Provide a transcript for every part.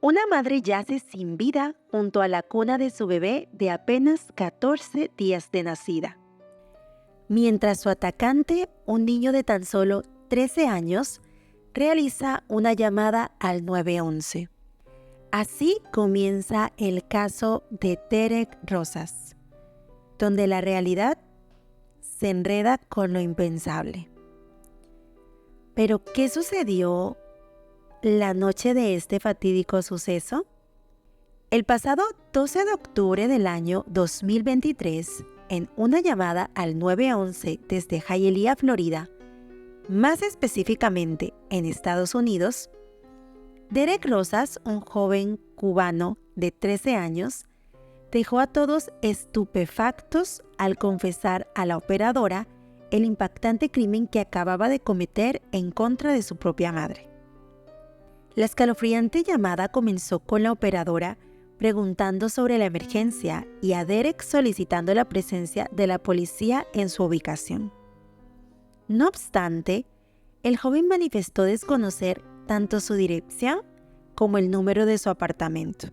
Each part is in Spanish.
Una madre yace sin vida junto a la cuna de su bebé de apenas 14 días de nacida, mientras su atacante, un niño de tan solo 13 años, realiza una llamada al 911. Así comienza el caso de Derek Rosas, donde la realidad se enreda con lo impensable. ¿Pero qué sucedió la noche de este fatídico suceso? El pasado 12 de octubre del año 2023, en una llamada al 911 desde Hialeah, Florida, más específicamente en Estados Unidos, Derek Rosas, un joven cubano de 13 años, dejó a todos estupefactos al confesar a la operadora el impactante crimen que acababa de cometer en contra de su propia madre. La escalofriante llamada comenzó con la operadora preguntando sobre la emergencia y a Derek solicitando la presencia de la policía en su ubicación. No obstante, el joven manifestó desconocer tanto su dirección como el número de su apartamento.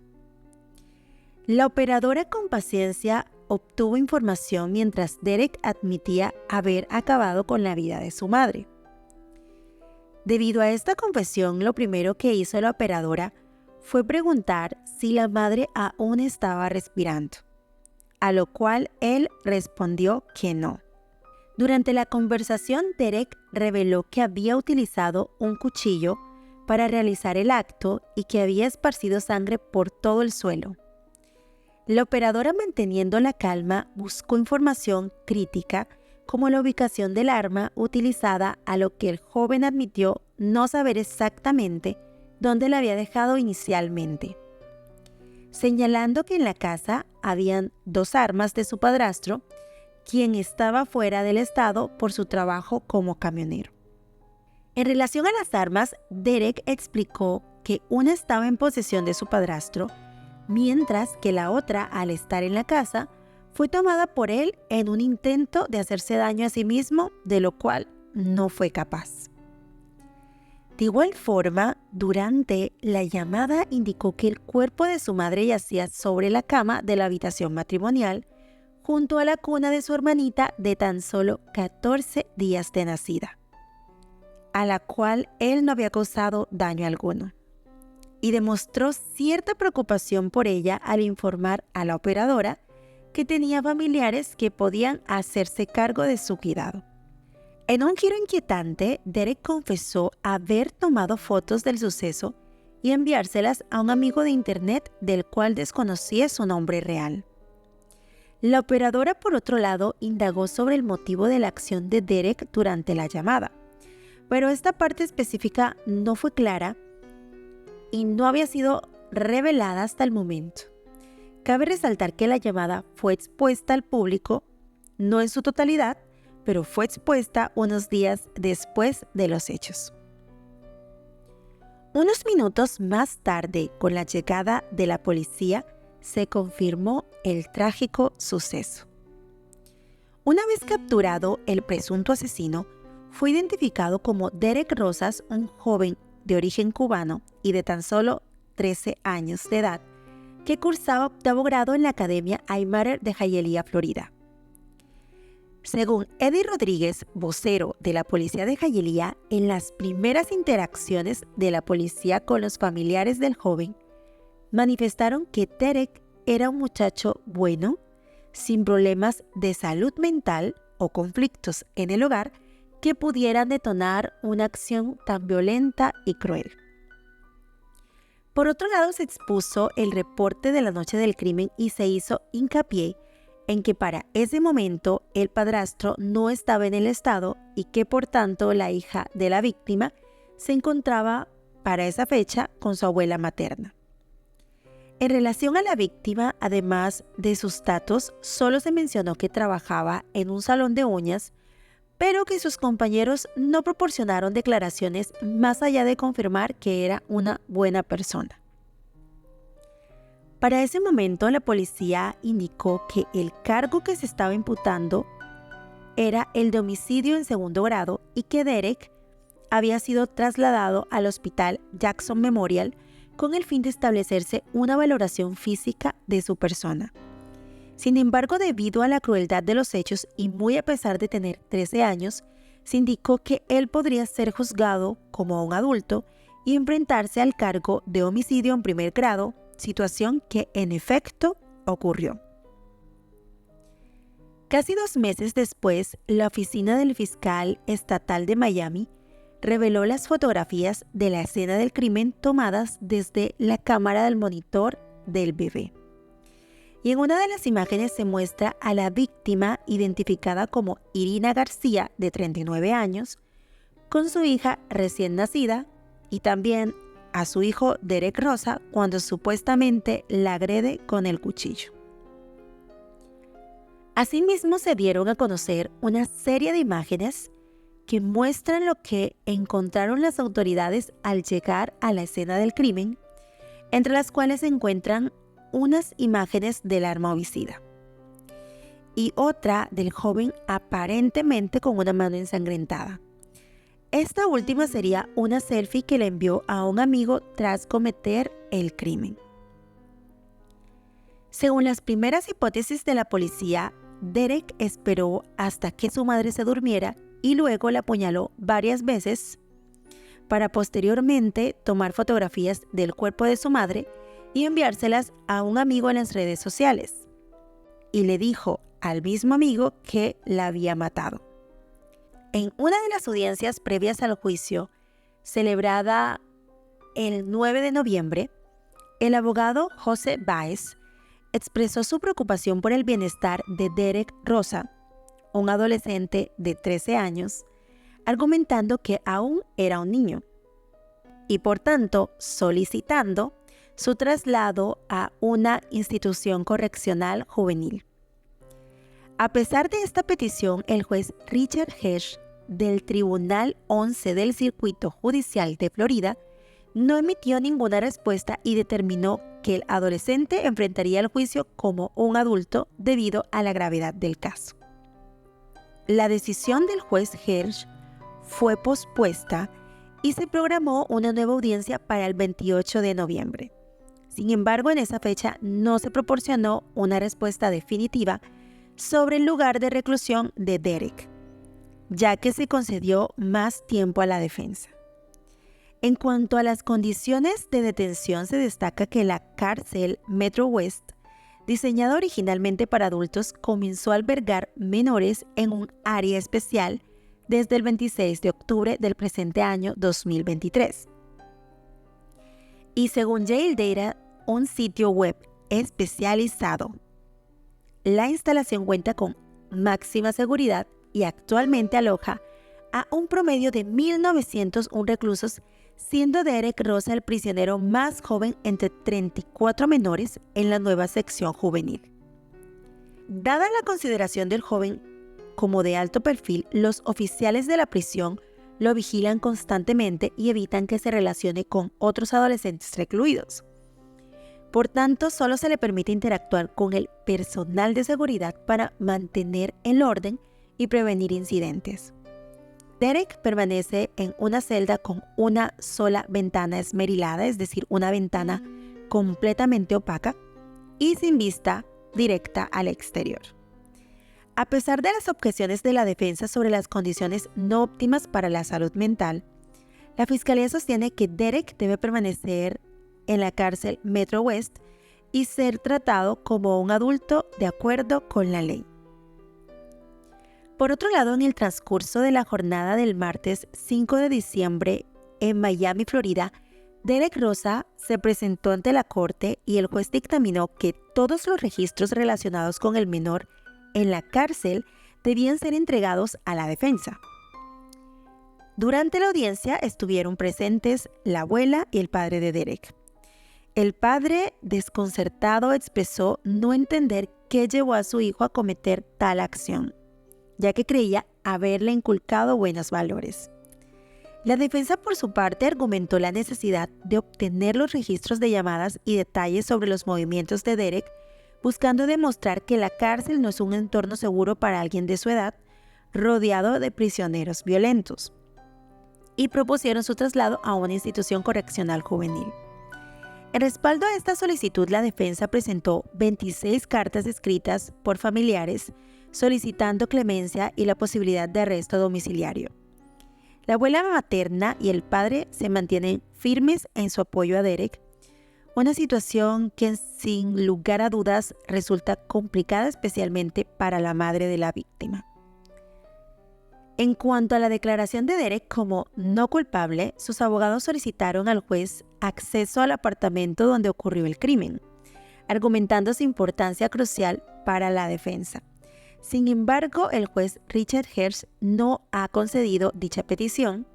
La operadora con paciencia obtuvo información mientras Derek admitía haber acabado con la vida de su madre. Debido a esta confesión, lo primero que hizo la operadora fue preguntar si la madre aún estaba respirando, a lo cual él respondió que no. Durante la conversación, Derek reveló que había utilizado un cuchillo para realizar el acto y que había esparcido sangre por todo el suelo. La operadora, manteniendo la calma, buscó información crítica como la ubicación del arma utilizada, a lo que el joven admitió no saber exactamente dónde la había dejado inicialmente, señalando que en la casa habían 2 armas de su padrastro, quien estaba fuera del estado por su trabajo como camionero. En relación a las armas, Derek explicó que una estaba en posesión de su padrastro, mientras que la otra, al estar en la casa, fue tomada por él en un intento de hacerse daño a sí mismo, de lo cual no fue capaz. De igual forma, durante la llamada indicó que el cuerpo de su madre yacía sobre la cama de la habitación matrimonial, junto a la cuna de su hermanita de tan solo 14 días de nacida, a la cual él no había causado daño alguno, y demostró cierta preocupación por ella al informar a la operadora que tenía familiares que podían hacerse cargo de su cuidado. En un giro inquietante, Derek confesó haber tomado fotos del suceso y enviárselas a un amigo de internet del cual desconocía su nombre real. La operadora, por otro lado, indagó sobre el motivo de la acción de Derek durante la llamada, pero esta parte específica no fue clara y no había sido revelada hasta el momento. Cabe resaltar que la llamada fue expuesta al público, no en su totalidad, pero fue expuesta unos días después de los hechos. Unos minutos más tarde, con la llegada de la policía, se confirmó el trágico suceso. Una vez capturado, el presunto asesino fue identificado como Derek Rosas, un joven de origen cubano y de tan solo 13 años de edad, que cursaba 8º grado en la Academia I-Matter de Hialeah, Florida. Según Eddie Rodríguez, vocero de la policía de Hialeah, en las primeras interacciones de la policía con los familiares del joven, manifestaron que Derek era un muchacho bueno, sin problemas de salud mental o conflictos en el hogar que pudieran detonar una acción tan violenta y cruel. Por otro lado, se expuso el reporte de la noche del crimen y se hizo hincapié en que para ese momento el padrastro no estaba en el estado y que por tanto la hija de la víctima se encontraba para esa fecha con su abuela materna. En relación a la víctima, además de sus datos, solo se mencionó que trabajaba en un salón de uñas, pero que sus compañeros no proporcionaron declaraciones más allá de confirmar que era una buena persona. Para ese momento, la policía indicó que el cargo que se estaba imputando era el de homicidio en 2º grado y que Derek había sido trasladado al hospital Jackson Memorial con el fin de establecerse una valoración física de su persona. Sin embargo, debido a la crueldad de los hechos y muy a pesar de tener 13 años, se indicó que él podría ser juzgado como un adulto y enfrentarse al cargo de homicidio en primer grado, situación que en efecto ocurrió. Casi 2 meses después, la oficina del fiscal estatal de Miami reveló las fotografías de la escena del crimen tomadas desde la cámara del monitor del bebé. Y en una de las imágenes se muestra a la víctima identificada como Irina García, de 39 años, con su hija recién nacida y también a su hijo Derek Rosa cuando supuestamente la agrede con el cuchillo. Asimismo, se dieron a conocer una serie de imágenes que muestran lo que encontraron las autoridades al llegar a la escena del crimen, entre las cuales se encuentran unas imágenes del arma homicida y otra del joven aparentemente con una mano ensangrentada. Esta última sería una selfie que le envió a un amigo tras cometer el crimen. Según las primeras hipótesis de la policía, Derek esperó hasta que su madre se durmiera y luego la apuñaló varias veces para posteriormente tomar fotografías del cuerpo de su madre y enviárselas a un amigo en las redes sociales. Y le dijo al mismo amigo que la había matado. En una de las audiencias previas al juicio, celebrada el 9 de noviembre, el abogado José Báez expresó su preocupación por el bienestar de Derek Rosa, un adolescente de 13 años, argumentando que aún era un niño y por tanto solicitando su traslado a una institución correccional juvenil. A pesar de esta petición, el juez Richard Hirsch del Tribunal 11 del Circuito Judicial de Florida no emitió ninguna respuesta y determinó que el adolescente enfrentaría el juicio como un adulto debido a la gravedad del caso. La decisión del juez Hirsch fue pospuesta y se programó una nueva audiencia para el 28 de noviembre. Sin embargo, en esa fecha no se proporcionó una respuesta definitiva sobre el lugar de reclusión de Derek, ya que se concedió más tiempo a la defensa. En cuanto a las condiciones de detención, se destaca que la cárcel Metro West, diseñada originalmente para adultos, comenzó a albergar menores en un área especial desde el 26 de octubre del presente año 2023. Y según Jail Data, un sitio web especializado, la instalación cuenta con máxima seguridad y actualmente aloja a un promedio de 1.901 reclusos, siendo Derek Rosa el prisionero más joven entre 34 menores en la nueva sección juvenil. Dada la consideración del joven como de alto perfil, los oficiales de la prisión lo vigilan constantemente y evitan que se relacione con otros adolescentes recluidos. Por tanto, solo se le permite interactuar con el personal de seguridad para mantener el orden y prevenir incidentes. Derek permanece en una celda con una sola ventana esmerilada, es decir, una ventana completamente opaca y sin vista directa al exterior. A pesar de las objeciones de la defensa sobre las condiciones no óptimas para la salud mental, la Fiscalía sostiene que Derek debe permanecer en la cárcel Metro West y ser tratado como un adulto de acuerdo con la ley. Por otro lado, en el transcurso de la jornada del martes 5 de diciembre en Miami, Florida, Derek Rosa se presentó ante la corte y el juez dictaminó que todos los registros relacionados con el menor en la cárcel debían ser entregados a la defensa. Durante la audiencia estuvieron presentes la abuela y el padre de Derek. El padre, desconcertado, expresó no entender qué llevó a su hijo a cometer tal acción, ya que creía haberle inculcado buenos valores. La defensa, por su parte, argumentó la necesidad de obtener los registros de llamadas y detalles sobre los movimientos de Derek, buscando demostrar que la cárcel no es un entorno seguro para alguien de su edad, rodeado de prisioneros violentos, y propusieron su traslado a una institución correccional juvenil. En respaldo a esta solicitud, la defensa presentó 26 cartas escritas por familiares solicitando clemencia y la posibilidad de arresto domiciliario. La abuela materna y el padre se mantienen firmes en su apoyo a Derek, una situación que sin lugar a dudas resulta complicada especialmente para la madre de la víctima. En cuanto a la declaración de Derek como no culpable, sus abogados solicitaron al juez acceso al apartamento donde ocurrió el crimen, argumentando su importancia crucial para la defensa. Sin embargo, el juez Richard Hirsch no ha concedido dicha petición,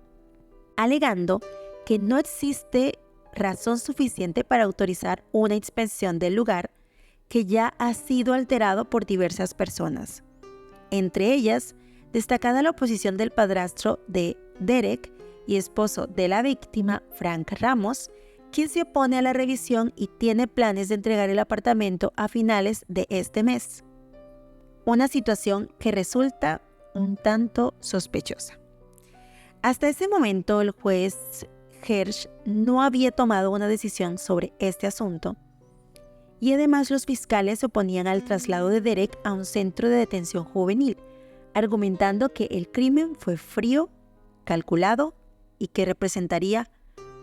alegando que no existe razón suficiente para autorizar una inspección del lugar que ya ha sido alterado por diversas personas, entre ellas destacada la oposición del padrastro de Derek y esposo de la víctima, Frank Ramos, quien se opone a la revisión y tiene planes de entregar el apartamento a finales de este mes. Una situación que resulta un tanto sospechosa. Hasta ese momento, el juez Hirsch no había tomado una decisión sobre este asunto y además los fiscales se oponían al traslado de Derek a un centro de detención juvenil, argumentando que el crimen fue frío, calculado y que representaría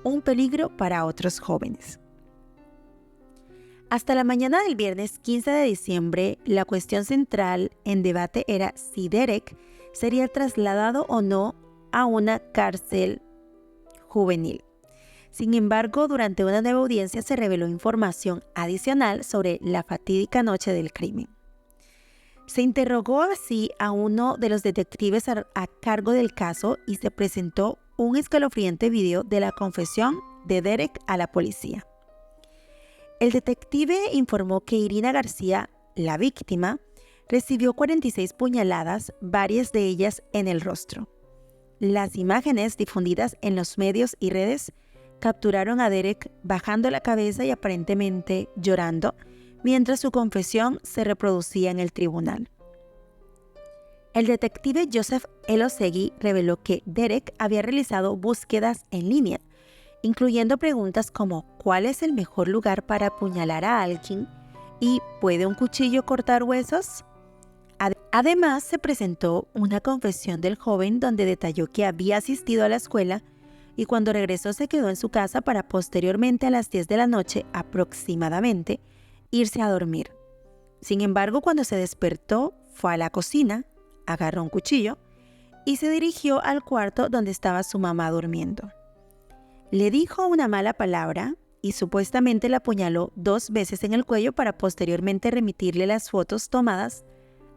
un peligro para otros jóvenes. Hasta la mañana del viernes 15 de diciembre, la cuestión central en debate era si Derek sería trasladado o no a una cárcel juvenil. Sin embargo, durante una nueva audiencia se reveló información adicional sobre la fatídica noche del crimen. Se interrogó así a uno de los detectives a cargo del caso y se presentó un escalofriante video de la confesión de Derek a la policía. El detective informó que Irina García, la víctima, recibió 46 puñaladas, varias de ellas en el rostro. Las imágenes difundidas en los medios y redes capturaron a Derek bajando la cabeza y aparentemente llorando, mientras su confesión se reproducía en el tribunal. El detective Joseph Elosegui reveló que Derek había realizado búsquedas en línea, incluyendo preguntas como ¿cuál es el mejor lugar para apuñalar a alguien? ¿Y puede un cuchillo cortar huesos? Además, se presentó una confesión del joven donde detalló que había asistido a la escuela y cuando regresó se quedó en su casa para posteriormente a las 10 de la noche aproximadamente irse a dormir. Sin embargo, cuando se despertó, fue a la cocina, agarró un cuchillo y se dirigió al cuarto donde estaba su mamá durmiendo. Le dijo una mala palabra y supuestamente la apuñaló 2 veces en el cuello para posteriormente remitirle las fotos tomadas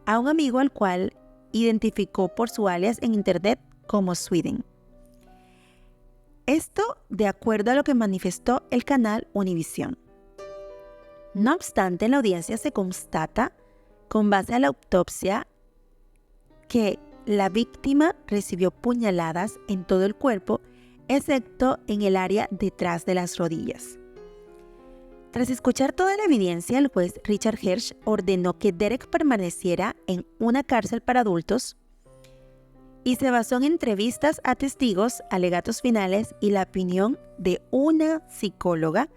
a un amigo al cual identificó por su alias en internet como Sweden. Esto de acuerdo a lo que manifestó el canal Univisión. No obstante, en la audiencia se constata, con base a la autopsia, que la víctima recibió puñaladas en todo el cuerpo, excepto en el área detrás de las rodillas. Tras escuchar toda la evidencia, el juez Richard Hirsch ordenó que Derek permaneciera en una cárcel para adultos y se basó en entrevistas a testigos, alegatos finales y la opinión de una psicóloga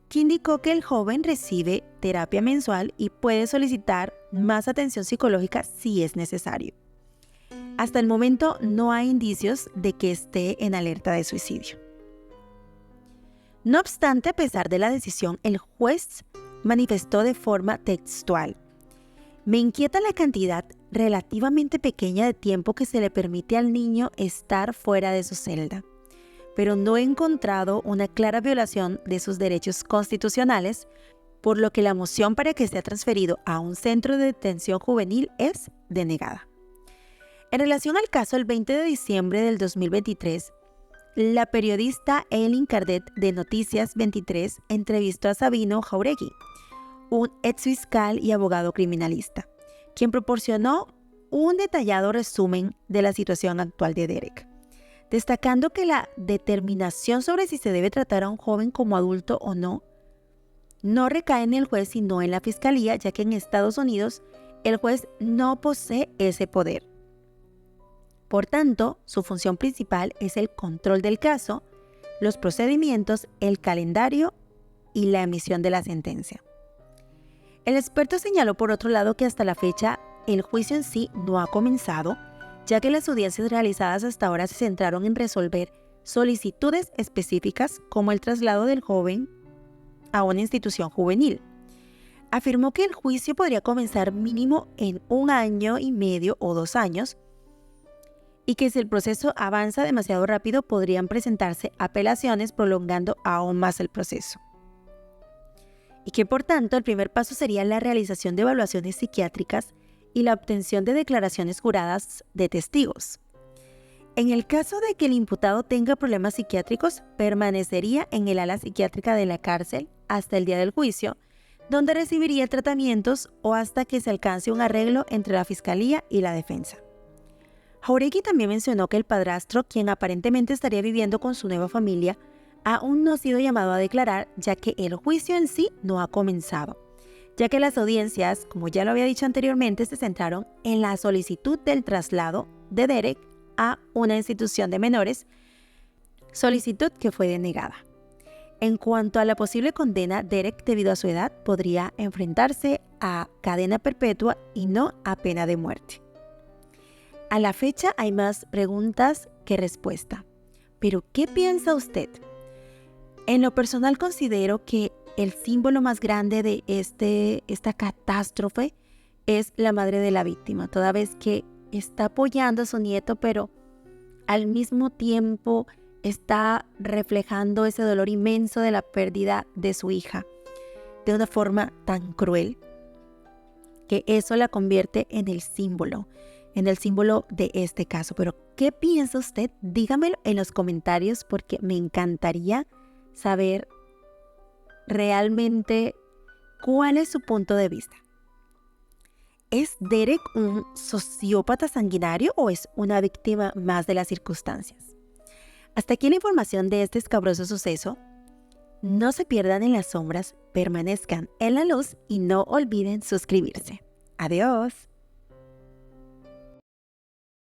que indicó que el joven recibe terapia mensual y puede solicitar más atención psicológica si es necesario. Hasta el momento no hay indicios de que esté en alerta de suicidio. No obstante, a pesar de la decisión, el juez manifestó de forma textual: me inquieta la cantidad relativamente pequeña de tiempo que se le permite al niño estar fuera de su celda, pero no he encontrado una clara violación de sus derechos constitucionales, por lo que la moción para que sea transferido a un centro de detención juvenil es denegada. En relación al caso, el 20 de diciembre del 2023, la periodista Eileen Cardet de Noticias 23 entrevistó a Sabino Jauregui, un exfiscal y abogado criminalista, quien proporcionó un detallado resumen de la situación actual de Derek, destacando que la determinación sobre si se debe tratar a un joven como adulto o no recae en el juez sino en la fiscalía, ya que en Estados Unidos el juez no posee ese poder. Por tanto, su función principal es el control del caso, los procedimientos, el calendario y la emisión de la sentencia. El experto señaló por otro lado que hasta la fecha el juicio en sí no ha comenzado, ya que las audiencias realizadas hasta ahora se centraron en resolver solicitudes específicas como el traslado del joven a una institución juvenil. Afirmó que el juicio podría comenzar mínimo en 1 año y medio o 2 años y que si el proceso avanza demasiado rápido podrían presentarse apelaciones prolongando aún más el proceso. Y que por tanto el primer paso sería la realización de evaluaciones psiquiátricas y la obtención de declaraciones juradas de testigos. En el caso de que el imputado tenga problemas psiquiátricos, permanecería en el ala psiquiátrica de la cárcel hasta el día del juicio, donde recibiría tratamientos o hasta que se alcance un arreglo entre la fiscalía y la defensa. Jáuregui también mencionó que el padrastro, quien aparentemente estaría viviendo con su nueva familia, aún no ha sido llamado a declarar, ya que el juicio en sí no ha comenzado, ya que las audiencias, como ya lo había dicho anteriormente, se centraron en la solicitud del traslado de Derek a una institución de menores, solicitud que fue denegada. En cuanto a la posible condena, Derek, debido a su edad, podría enfrentarse a cadena perpetua y no a pena de muerte. A la fecha hay más preguntas que respuesta. Pero, ¿qué piensa usted? En lo personal considero que el símbolo más grande de esta catástrofe es la madre de la víctima, toda vez que está apoyando a su nieto, pero al mismo tiempo está reflejando ese dolor inmenso de la pérdida de su hija de una forma tan cruel que eso la convierte en el símbolo de este caso. Pero, ¿qué piensa usted? Dígamelo en los comentarios porque me encantaría saber realmente cuál es su punto de vista. ¿Es Derek un sociópata sanguinario o es una víctima más de las circunstancias? Hasta aquí la información de este escabroso suceso. No se pierdan en las sombras, permanezcan en la luz y no olviden suscribirse. Adiós.